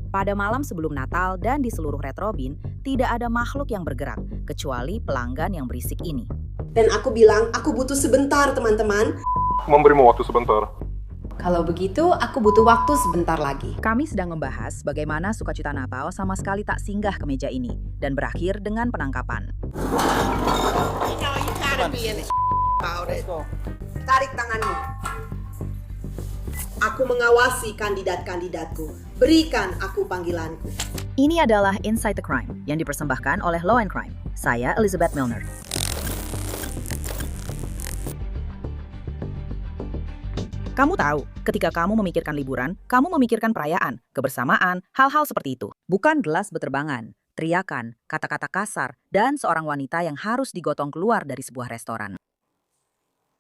Pada malam sebelum Natal dan di seluruh Retrobin, tidak ada makhluk yang bergerak, kecuali pelanggan yang berisik ini. Dan aku bilang, aku butuh sebentar teman-teman. Memberimu waktu sebentar. Kalau begitu, aku butuh waktu sebentar lagi. Kami sedang membahas bagaimana sukacita Natal sama sekali tak singgah ke meja ini, dan berakhir dengan penangkapan. Tarik tanganmu. Aku mengawasi kandidat-kandidatku. Berikan aku panggilanku. Ini adalah Inside the Crime yang dipersembahkan oleh Law and Crime. Saya Elizabeth Milner. Kamu tahu, ketika kamu memikirkan liburan, kamu memikirkan perayaan, kebersamaan, hal-hal seperti itu. Bukan gelas beterbangan, teriakan, kata-kata kasar, dan seorang wanita yang harus digotong keluar dari sebuah restoran.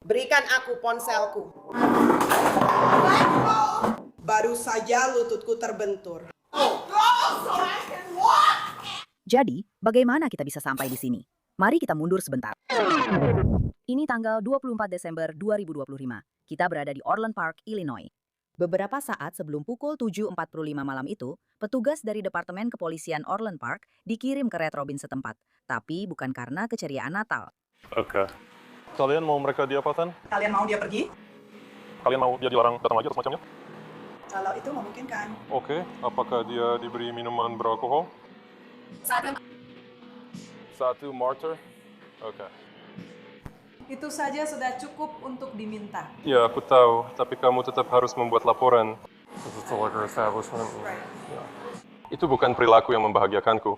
Berikan aku ponselku. Baru saja lututku terbentur. Jadi, bagaimana kita bisa sampai di sini? Mari kita mundur sebentar. Ini tanggal 24 Desember 2025. Kita berada di Orland Park, Illinois. Beberapa saat sebelum pukul 7.45 malam itu, petugas dari Departemen Kepolisian Orland Park dikirim ke Retrobin setempat, tapi bukan karena keceriaan Natal. Oke. Kalian mau mereka diapakan? Kalian mau dia pergi? Kalian mau dia dilarang datang lagi atau semacamnya? Kalau itu memungkinkan. Oke. Apakah dia diberi minuman beralkohol? Satu martyr? Oke. Itu saja sudah cukup untuk diminta. Ya, aku tahu. Tapi kamu tetap harus membuat laporan. It's a liquor establishment. Ya. Itu bukan perilaku yang membahagiakanku.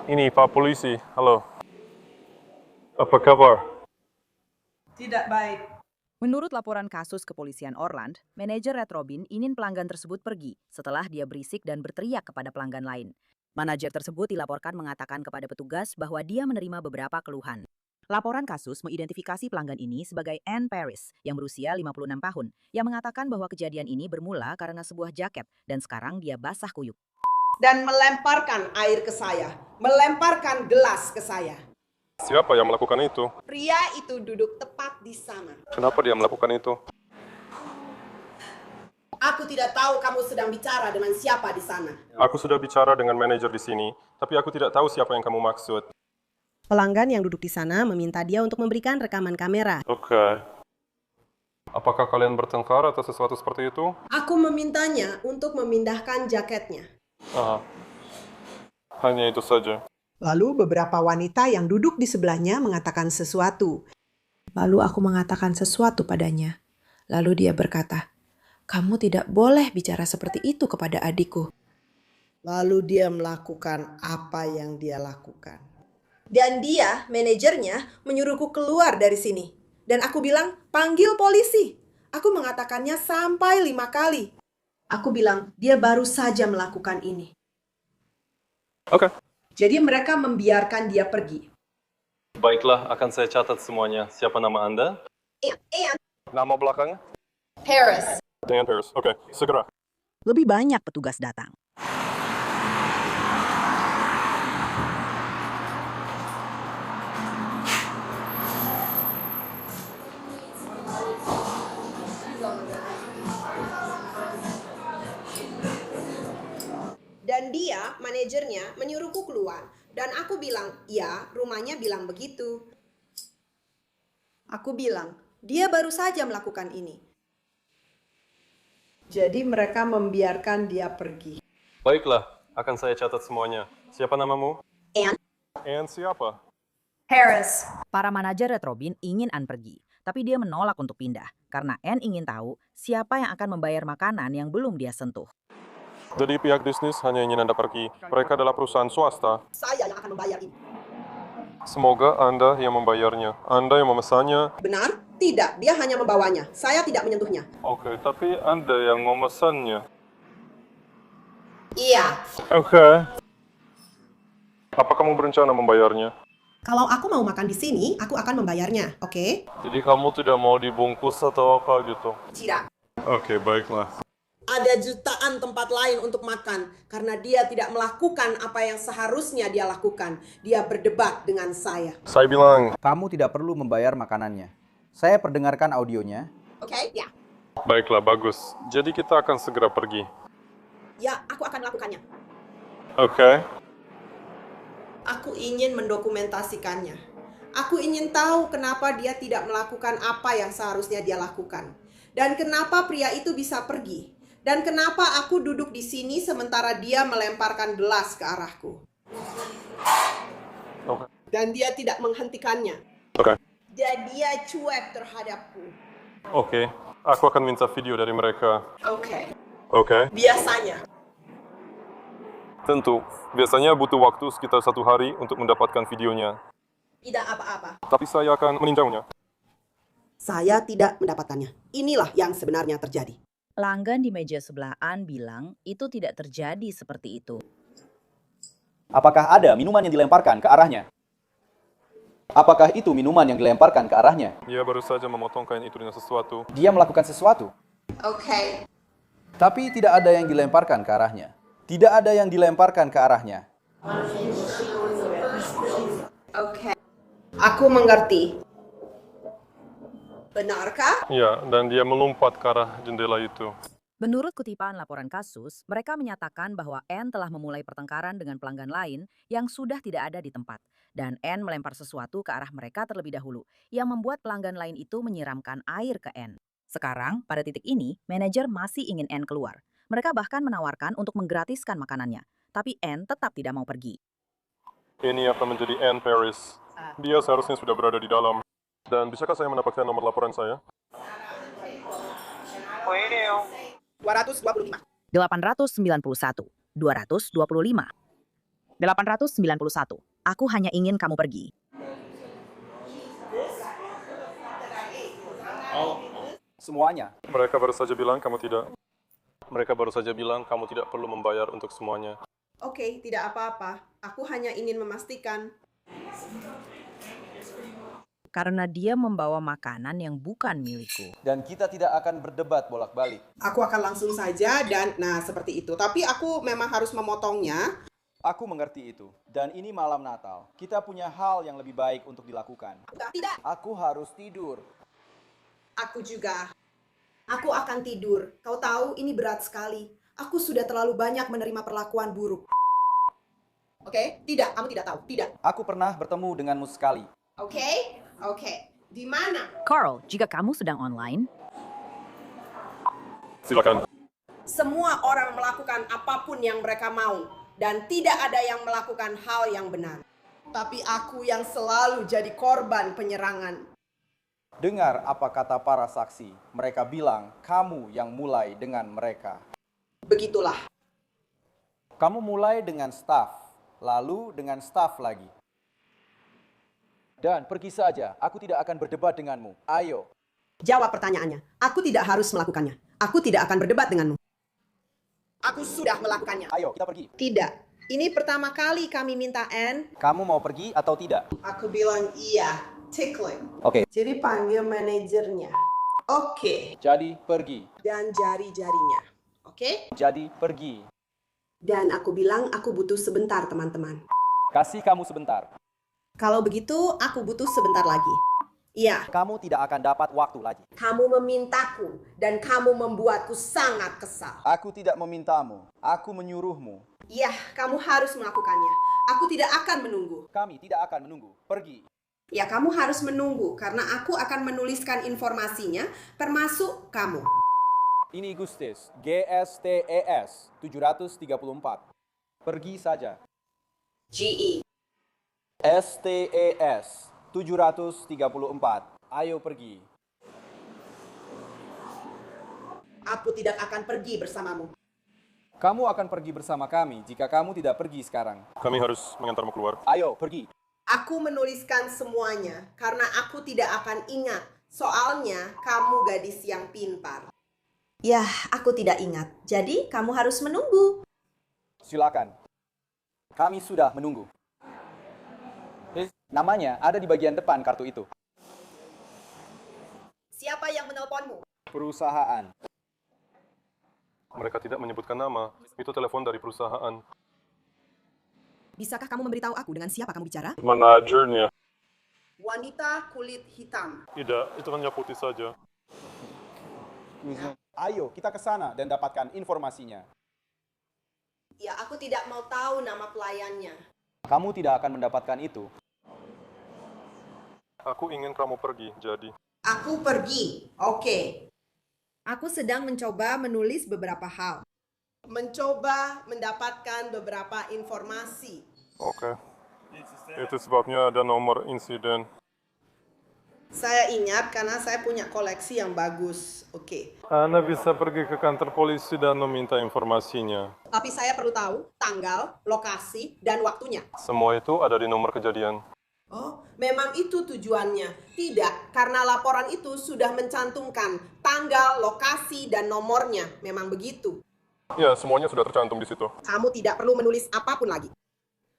Ini Pak Polisi. Halo. Apa kabar? Tidak baik. Menurut laporan kasus kepolisian Orland, manajer Retrobin ingin pelanggan tersebut pergi setelah dia berisik dan berteriak kepada pelanggan lain. Manajer tersebut dilaporkan mengatakan kepada petugas bahwa dia menerima beberapa keluhan. Laporan kasus mengidentifikasi pelanggan ini sebagai Anne Paris yang berusia 56 tahun, yang mengatakan bahwa kejadian ini bermula karena sebuah jaket dan sekarang dia basah kuyup. Dan melemparkan air ke saya. Melemparkan gelas ke saya. Siapa yang melakukan itu? Pria itu duduk tepat di sana. Kenapa dia melakukan itu? Aku tidak tahu kamu sedang bicara dengan siapa di sana. Aku sudah bicara dengan manajer di sini, tapi aku tidak tahu siapa yang kamu maksud. Pelanggan yang duduk di sana meminta dia untuk memberikan rekaman kamera. Oke. Apakah kalian bertengkar atau sesuatu seperti itu? Aku memintanya untuk memindahkan jaketnya. Aha. Hanya itu saja. Lalu beberapa wanita yang duduk di sebelahnya mengatakan sesuatu. Lalu aku mengatakan sesuatu padanya. Lalu dia berkata, "Kamu tidak boleh bicara seperti itu kepada adikku." Lalu dia melakukan apa yang dia lakukan. Dan dia, manajernya, menyuruhku keluar dari sini. Dan aku bilang, panggil polisi. Aku mengatakannya sampai 5 kali. Aku bilang, dia baru saja melakukan ini. Oke. Jadi mereka membiarkan dia pergi. Baiklah, akan saya catat semuanya. Siapa nama Anda? Anne Nama belakangnya? Paris. Dan Paris. Oke, segera. Lebih banyak petugas datang. Dan dia, manajernya, menyuruhku keluar. Dan aku bilang, ya, rumahnya bilang begitu. Aku bilang, dia baru saja melakukan ini. Jadi mereka membiarkan dia pergi. Baiklah, akan saya catat semuanya. Siapa namamu? Anne Anne siapa? Paris. Para manajer Retrobin ingin Anne pergi, tapi dia menolak untuk pindah karena Anne ingin tahu siapa yang akan membayar makanan yang belum dia sentuh. Jadi pihak bisnis hanya ingin Anda pergi. Mereka adalah perusahaan swasta. Saya yang akan membayar ini. Semoga Anda yang membayarnya. Anda yang memesannya. Benar? Tidak, dia hanya membawanya. Saya tidak menyentuhnya. Oke, tapi Anda yang memesannya. Iya. Oke. Apa kamu berencana membayarnya? Kalau aku mau makan di sini, aku akan membayarnya, oke? Jadi kamu tidak mau dibungkus atau apa gitu? Tidak. Oke, baiklah. Ada jutaan tempat lain untuk makan karena dia tidak melakukan apa yang seharusnya dia lakukan. Dia berdebat dengan saya. Saya bilang, Kamu tidak perlu membayar makanannya. Saya perdengarkan audionya. Oke, ya. Baiklah, bagus. Jadi kita akan segera pergi. Ya, aku akan melakukannya. Oke. Aku ingin mendokumentasikannya. Aku ingin tahu kenapa dia tidak melakukan apa yang seharusnya dia lakukan. Dan kenapa pria itu bisa pergi. Dan kenapa aku duduk di sini sementara dia melemparkan gelas ke arahku. Oke. Dan dia tidak menghentikannya. Oke. Dan dia cuek terhadapku. Oke. Aku akan minta video dari mereka. Oke. Oke. Biasanya. Tentu. Biasanya butuh waktu sekitar 1 hari untuk mendapatkan videonya. Tidak apa-apa. Tapi saya akan meninjaunya. Saya tidak mendapatkannya. Inilah yang sebenarnya terjadi. Pelanggan di meja sebelah Ann bilang itu tidak terjadi seperti itu. Apakah ada minuman yang dilemparkan ke arahnya? Apakah itu minuman yang dilemparkan ke arahnya? Dia baru saja memotong kain itu dengan sesuatu. Dia melakukan sesuatu, Oke. tapi tidak ada yang dilemparkan ke arahnya. Tidak ada yang dilemparkan ke arahnya. Oke. Aku mengerti. Benarkah? Ya, dan dia melompat ke arah jendela itu. Menurut kutipan laporan kasus, mereka menyatakan bahwa Ann telah memulai pertengkaran dengan pelanggan lain yang sudah tidak ada di tempat. Dan Ann melempar sesuatu ke arah mereka terlebih dahulu, yang membuat pelanggan lain itu menyiramkan air ke Ann. Sekarang, pada titik ini, manajer masih ingin Ann keluar. Mereka bahkan menawarkan untuk menggratiskan makanannya. Tapi Ann tetap tidak mau pergi. Ini akan menjadi Ann Paris. Dia seharusnya sudah berada di dalam. Dan bisakah saya mendapatkan nomor laporan saya? 225. 891, 225. 891. Aku hanya ingin kamu pergi. Semuanya. Mereka baru saja bilang kamu tidak. Mereka baru saja bilang kamu tidak perlu membayar untuk semuanya. Oke, tidak apa-apa. Aku hanya ingin memastikan. Karena dia membawa makanan yang bukan milikku. Dan kita tidak akan berdebat bolak-balik. Aku akan langsung saja dan seperti itu. Tapi aku memang harus memotongnya. Aku mengerti itu. Dan ini malam Natal. Kita punya hal yang lebih baik untuk dilakukan. Tidak. Aku harus tidur. Aku juga. Aku akan tidur. Kau tahu ini berat sekali. Aku sudah terlalu banyak menerima perlakuan buruk. Oke? Tidak, kamu tidak tahu. Tidak. Aku pernah bertemu denganmu sekali. Oke? Oke. Di mana? Carl, jika kamu sedang online, Silakan. Semua orang melakukan apapun yang mereka mau. Dan tidak ada yang melakukan hal yang benar. Tapi aku yang selalu jadi korban penyerangan. Dengar apa kata para saksi. Mereka bilang kamu yang mulai dengan mereka. Begitulah. Kamu mulai dengan staf, lalu dengan staf lagi. Dan pergi saja, aku tidak akan berdebat denganmu. Ayo. Jawab pertanyaannya. Aku tidak harus melakukannya. Aku tidak akan berdebat denganmu. Aku sudah melakukannya. Ayo, kita pergi. Tidak. Ini pertama kali kami minta Ann. Kamu mau pergi atau tidak? Aku bilang iya. Tickling. Oke, Jadi panggil manajernya. Oke. jadi pergi. Dan jari-jarinya. Oke? Jadi pergi. Dan aku bilang aku butuh sebentar teman-teman. Kasih kamu sebentar. Kalau begitu aku butuh sebentar lagi. Iya. Kamu tidak akan dapat waktu lagi. Kamu memintaku dan kamu membuatku sangat kesal. Aku tidak memintamu. Aku menyuruhmu. Iya, kamu harus melakukannya. Aku tidak akan menunggu. Kami tidak akan menunggu. Pergi. Ya, kamu harus menunggu karena aku akan menuliskan informasinya termasuk kamu. Ini Gustis, GSTES 734. Pergi saja. GE. STES 734. Ayo pergi. Aku tidak akan pergi bersamamu. Kamu akan pergi bersama kami jika kamu tidak pergi sekarang. Kami harus mengantarmu keluar. Ayo pergi. Aku menuliskan semuanya karena aku tidak akan ingat. Soalnya kamu gadis yang pintar. Ya, aku tidak ingat. Jadi kamu harus menunggu. Silakan. Kami sudah menunggu. Namanya ada di bagian depan kartu itu. Siapa yang menelponmu? Perusahaan. Mereka tidak menyebutkan nama. Itu telepon dari perusahaan. Bisakah kamu memberitahu aku dengan siapa kamu bicara? Manajernya. Wanita kulit hitam. Tidak, itu hanya putih saja. Ayo, kita ke sana dan dapatkan informasinya. Ya, aku tidak mau tahu nama pelayannya. Kamu tidak akan mendapatkan itu. Aku ingin kamu pergi, jadi. Aku pergi. Oke. Aku sedang mencoba menulis beberapa hal. Mencoba mendapatkan beberapa informasi. Oke. Itu sebabnya ada nomor insiden. Saya ingat karena saya punya koleksi yang bagus. Oke. Anda bisa pergi ke kantor polisi dan meminta informasinya. Tapi saya perlu tahu tanggal, lokasi, dan waktunya. Semua itu ada di nomor kejadian. Oh, memang itu tujuannya. Tidak, karena laporan itu sudah mencantumkan tanggal, lokasi, dan nomornya. Memang begitu. Ya, semuanya sudah tercantum di situ. Kamu tidak perlu menulis apapun lagi.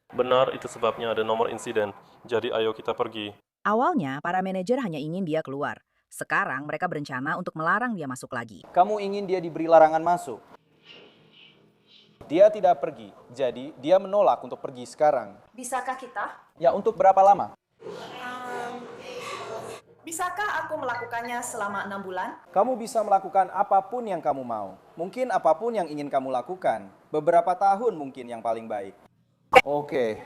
Benar, itu sebabnya ada nomor insiden. Jadi ayo kita pergi. Awalnya, para manajer hanya ingin dia keluar. Sekarang mereka berencana untuk melarang dia masuk lagi. Kamu ingin dia diberi larangan masuk. Dia tidak pergi, jadi dia menolak untuk pergi sekarang. Bisakah kita? Ya, untuk berapa lama? Bisakah aku melakukannya selama 6 bulan? Kamu bisa melakukan apapun yang kamu mau. Mungkin apapun yang ingin kamu lakukan. Beberapa tahun mungkin yang paling baik. Oke.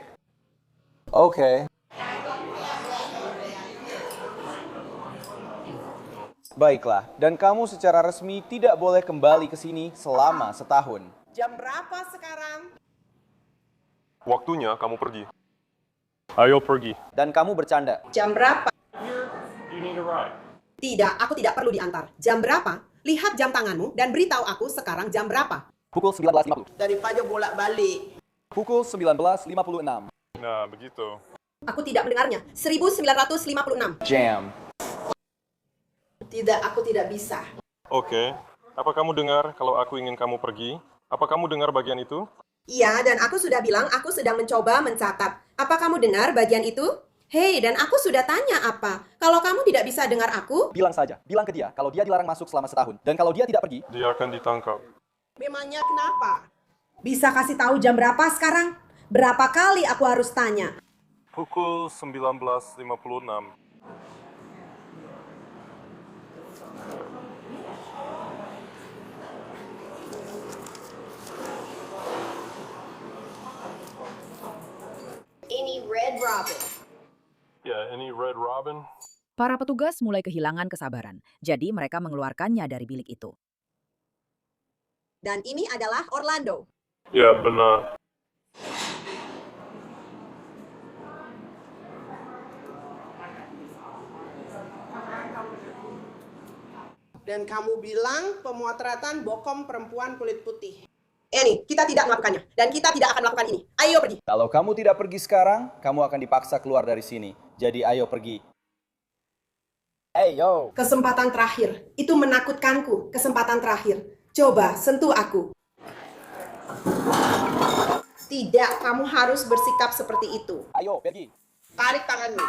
Baiklah, dan kamu secara resmi tidak boleh kembali ke sini selama setahun. Jam berapa sekarang? Waktunya kamu pergi. Ayo pergi. Dan kamu bercanda. Jam berapa? You need a ride. Tidak, aku tidak perlu diantar. Jam berapa? Lihat jam tanganmu dan beritahu aku sekarang jam berapa. Pukul 19.50. Daripada bolak-balik. Pukul 19.56. Nah, begitu. Aku tidak mendengarnya. 1956. Jam. Tidak, aku tidak bisa. Oke. Apa kamu dengar kalau aku ingin kamu pergi? Apa kamu dengar bagian itu? Iya, dan aku sudah bilang aku sedang mencoba mencatat. Apa kamu dengar bagian itu? Hei, dan aku sudah tanya apa. Kalau kamu tidak bisa dengar aku, Bilang saja, bilang ke dia kalau dia dilarang masuk selama setahun. Dan kalau dia tidak pergi, Dia akan ditangkap. memangnya kenapa? Bisa kasih tahu jam berapa sekarang? Berapa kali aku harus tanya? Pukul 19.56. Ini Red Robin. Ya, ini Red Robin. Para petugas mulai kehilangan kesabaran, jadi mereka mengeluarkannya dari bilik itu. Dan ini adalah Orlando. Ya, benar. Dan kamu bilang pemotretan bokong perempuan kulit putih. Ini, kita tidak melakukannya. Dan kita tidak akan melakukan ini. Ayo pergi. kalau kamu tidak pergi sekarang, kamu akan dipaksa keluar dari sini. Jadi ayo pergi. Hey, yo. Kesempatan terakhir. Itu menakutkanku. Kesempatan terakhir. Coba, sentuh aku. Tidak, kamu harus bersikap seperti itu. Ayo, pergi. Tarik tanganmu.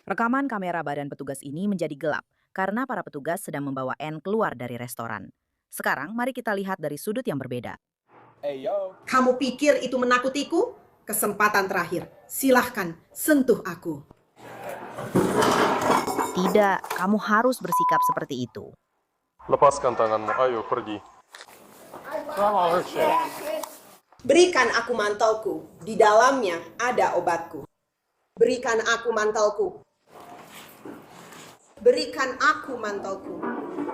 Rekaman kamera badan petugas ini menjadi gelap karena para petugas sedang membawa Anne keluar dari restoran. Sekarang mari kita lihat dari sudut yang berbeda. Hey, yo. Kamu pikir itu menakutiku? Kesempatan terakhir. Silahkan, sentuh aku. Tidak, kamu harus bersikap seperti itu. Lepaskan tanganmu. Ayo, pergi. Berikan aku mantelku. Di dalamnya ada obatku. Berikan aku mantelku. Berikan aku mantelku.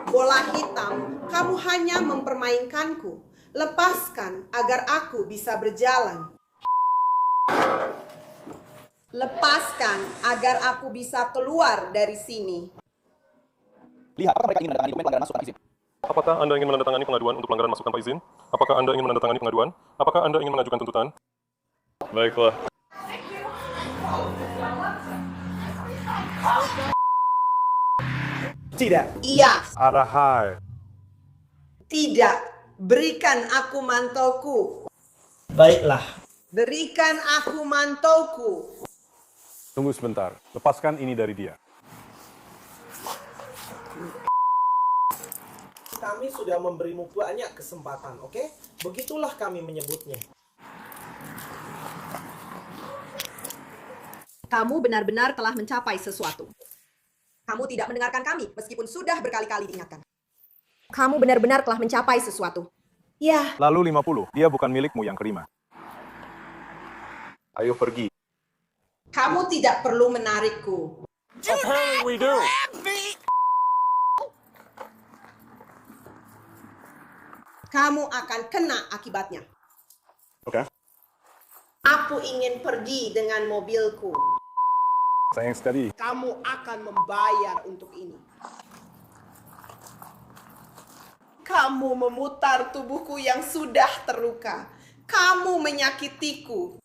Bola hitam, kamu hanya mempermainkanku. Lepaskan agar aku bisa berjalan. Lepaskan agar aku bisa keluar dari sini. Lihat, apakah mereka ingin menandatangani dokumen pelanggaran masuk tanpa izin? Apakah Anda ingin menandatangani pengaduan untuk pelanggaran masuk tanpa izin? Apakah Anda ingin menandatangani pengaduan? Apakah Anda ingin mengajukan tuntutan? Baiklah. Tidak. Iya, Arahai. tidak. Berikan aku mantelku. Baiklah, Berikan aku mantelku. Tunggu sebentar. Lepaskan ini dari dia. kami sudah memberimu banyak kesempatan, oke? Begitulah kami menyebutnya. Kamu benar-benar telah mencapai sesuatu. Kamu tidak mendengarkan kami, meskipun sudah berkali-kali diingatkan. Kamu benar-benar telah mencapai sesuatu. Ya, Lalu 50, dia bukan milikmu yang kelima. Ayo pergi. kamu tidak perlu menarikku. Apparently we do. Kamu akan kena akibatnya. Oke. Aku ingin pergi dengan mobilku. Sayang sekali. Kamu akan membayar untuk ini. Kamu memutar tubuhku yang sudah terluka. Kamu menyakitiku.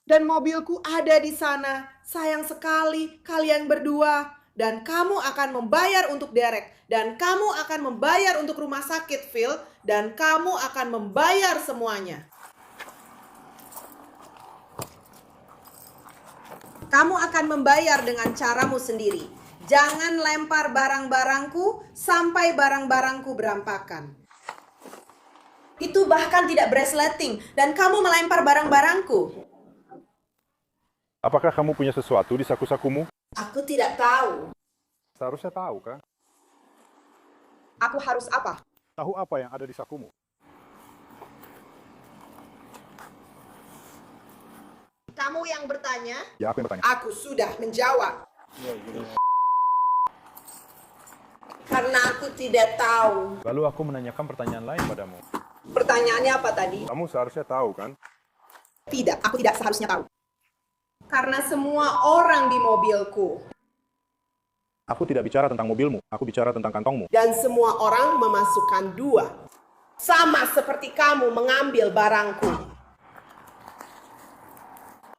Dan mobilku ada di sana. Sayang sekali kalian berdua. Dan kamu akan membayar untuk Derek. Dan kamu akan membayar untuk rumah sakit, Phil. Dan kamu akan membayar semuanya. Kamu akan membayar dengan caramu sendiri. Jangan lempar barang-barangku sampai barang-barangku berantakan. Itu bahkan tidak resleting dan kamu melempar barang-barangku. Apakah kamu punya sesuatu di saku-sakumu? Aku tidak tahu. Seharusnya tahu, kan? Aku harus apa? Tahu apa yang ada di sakumu? Kamu yang bertanya? Ya, aku yang bertanya. Aku sudah menjawab. Karena aku tidak tahu. Lalu aku menanyakan pertanyaan lain padamu. Pertanyaannya apa tadi? Kamu seharusnya tahu, kan? Tidak, aku tidak seharusnya tahu. Karena semua orang di mobilku. Aku tidak bicara tentang mobilmu, aku bicara tentang kantongmu. Dan semua orang memasukkan 2. Sama seperti kamu mengambil barangku.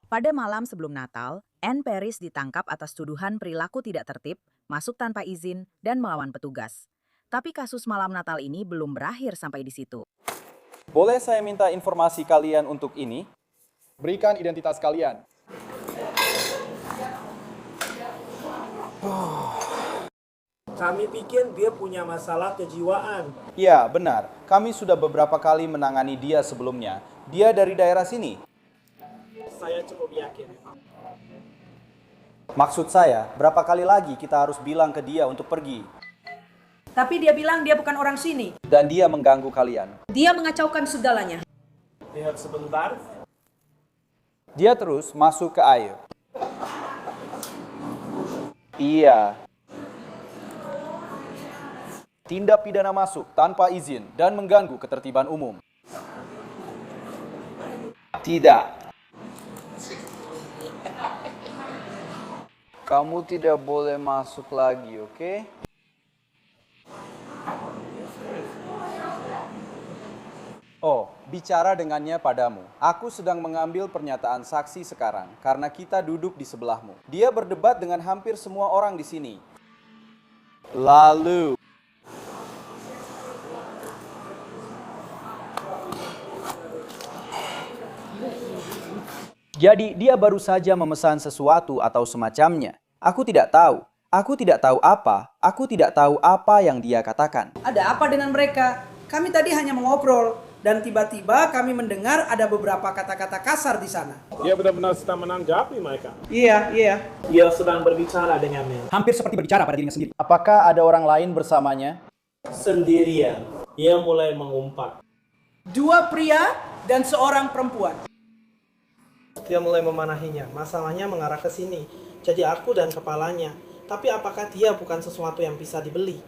Pada malam sebelum Natal, Ann Paris ditangkap atas tuduhan perilaku tidak tertib, masuk tanpa izin, dan melawan petugas. Tapi kasus malam Natal ini belum berakhir sampai di situ. Boleh saya minta informasi kalian untuk ini? Berikan identitas kalian. Kami pikir dia punya masalah kejiwaan. Ya, benar. Kami sudah beberapa kali menangani dia sebelumnya. Dia dari daerah sini. Saya cukup yakin. Maksud saya, berapa kali lagi kita harus bilang ke dia untuk pergi? Tapi dia bilang dia bukan orang sini. Dan dia mengganggu kalian. Dia mengacaukan segalanya. Lihat sebentar. Dia terus masuk ke air. Iya. Tindak pidana masuk tanpa izin dan mengganggu ketertiban umum. Tidak. Kamu tidak boleh masuk lagi, oke? Oh, bicara dengannya padamu. Aku sedang mengambil pernyataan saksi sekarang karena kita duduk di sebelahmu. Dia berdebat dengan hampir semua orang di sini. Lalu jadi dia baru saja memesan sesuatu atau semacamnya. Aku tidak tahu. Aku tidak tahu apa. Aku tidak tahu apa yang dia katakan. Ada apa dengan mereka? Kami tadi hanya mengobrol. Dan tiba-tiba kami mendengar ada beberapa kata-kata kasar di sana. Dia benar-benar sedang menanggapi mereka. Iya. Dia sedang berbicara dengannya. Hampir seperti berbicara pada dirinya sendiri. Apakah ada orang lain bersamanya? Sendirian. Dia mulai mengumpat. 2 pria dan seorang perempuan. Dia mulai memanahinya. Masalahnya mengarah ke sini. Jadi aku dan kepalanya. Tapi apakah dia bukan sesuatu yang bisa dibeli?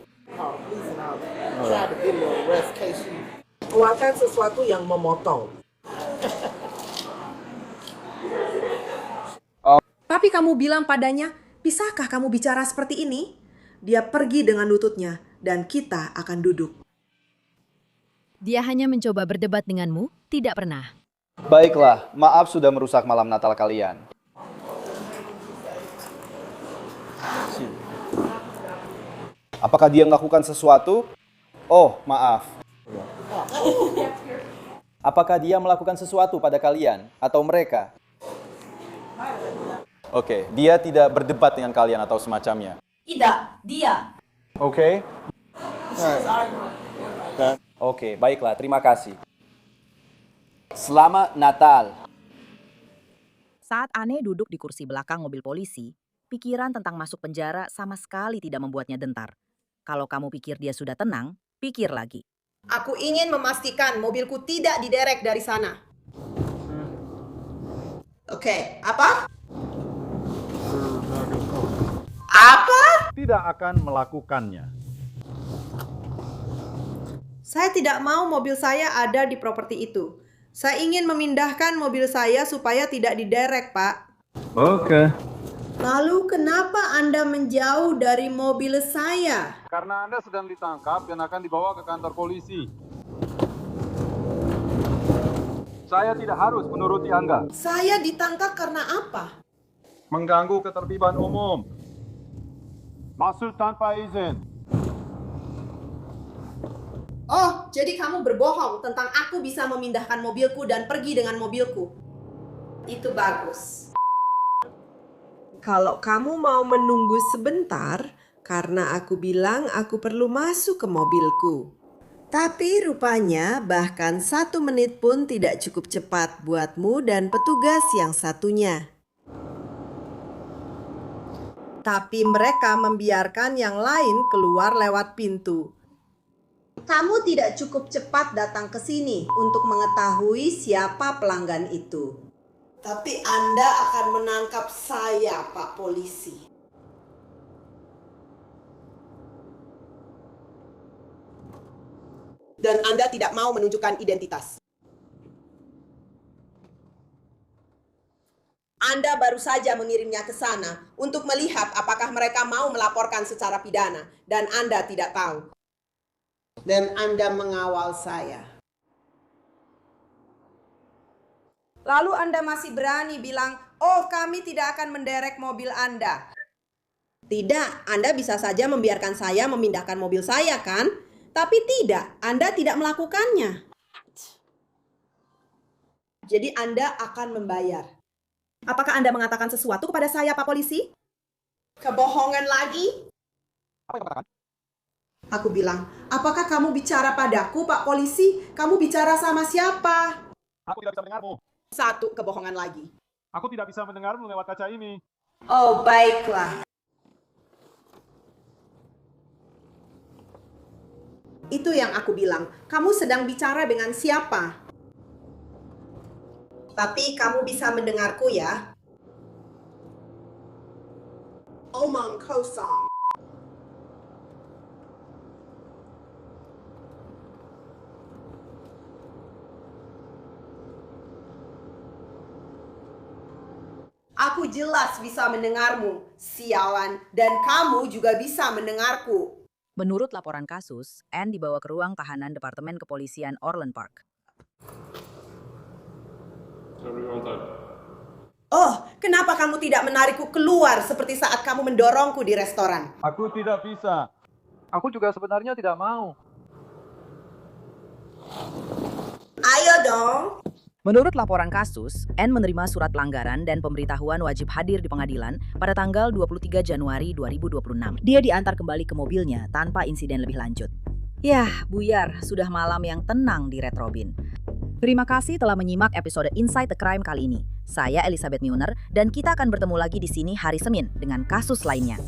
Keluarkan sesuatu yang memotong. Tapi kamu bilang padanya, bisakah kamu bicara seperti ini? Dia pergi dengan lututnya dan kita akan duduk. Dia hanya mencoba berdebat denganmu, tidak pernah. Baiklah, maaf sudah merusak malam Natal kalian. Apakah dia melakukan sesuatu? Oh, maaf. Apakah dia melakukan sesuatu pada kalian atau mereka? Oke, dia tidak berdebat dengan kalian atau semacamnya. Tidak, dia. Oke. Oke, baiklah, terima kasih. Selamat Natal. Saat Anne duduk di kursi belakang mobil polisi, pikiran tentang masuk penjara sama sekali tidak membuatnya gentar. Kalau kamu pikir dia sudah tenang, pikir lagi. Aku ingin memastikan mobilku tidak diderek dari sana. Oke, apa? Apa? Tidak akan melakukannya. Saya tidak mau mobil saya ada di properti itu. Saya ingin memindahkan mobil saya supaya tidak diderek, Pak. Oke. Lalu kenapa Anda menjauh dari mobil saya? Karena Anda sedang ditangkap dan akan dibawa ke kantor polisi. Saya tidak harus menuruti Anda. Saya ditangkap karena apa? Mengganggu ketertiban umum. Masuk tanpa izin. Oh, jadi kamu berbohong tentang aku bisa memindahkan mobilku dan pergi dengan mobilku. Itu bagus. Kalau kamu mau menunggu sebentar, karena aku bilang aku perlu masuk ke mobilku. Tapi rupanya bahkan 1 menit pun tidak cukup cepat buatmu dan petugas yang satunya. Tapi mereka membiarkan yang lain keluar lewat pintu. Kamu tidak cukup cepat datang ke sini untuk mengetahui siapa pelanggan itu. Tapi Anda akan menangkap saya, Pak Polisi. Dan Anda tidak mau menunjukkan identitas. Anda baru saja mengirimnya ke sana untuk melihat apakah mereka mau melaporkan secara pidana. Dan Anda tidak tahu. Dan Anda mengawal saya. Lalu Anda masih berani bilang, oh kami tidak akan menderek mobil Anda. Tidak, Anda bisa saja membiarkan saya memindahkan mobil saya kan? Tapi tidak, Anda tidak melakukannya. Jadi Anda akan membayar. Apakah Anda mengatakan sesuatu kepada saya, Pak Polisi? Kebohongan lagi? Apa yang katakan? Aku bilang, apakah kamu bicara padaku, Pak Polisi? Kamu bicara sama siapa? Aku tidak bisa mendengarmu. 1 kebohongan lagi. Aku tidak bisa mendengarmu lewat kaca ini. Oh, baiklah. Itu yang aku bilang. Kamu sedang bicara dengan siapa? Tapi kamu bisa mendengarku ya. Omong kosong. Aku jelas bisa mendengarmu, sialan, dan kamu juga bisa mendengarku. Menurut laporan kasus, Anne dibawa ke ruang tahanan Departemen Kepolisian Orland Park. Oh, kenapa kamu tidak menarikku keluar seperti saat kamu mendorongku di restoran? Aku tidak bisa. Aku juga sebenarnya tidak mau. Ayo dong. Menurut laporan kasus, Anne menerima surat pelanggaran dan pemberitahuan wajib hadir di pengadilan pada tanggal 23 Januari 2026. Dia diantar kembali ke mobilnya tanpa insiden lebih lanjut. Yah, buyar, sudah malam yang tenang di Red Robin. Terima kasih telah menyimak episode Inside the Crime kali ini. Saya Elizabeth Muner dan kita akan bertemu lagi di sini hari Senin dengan kasus lainnya.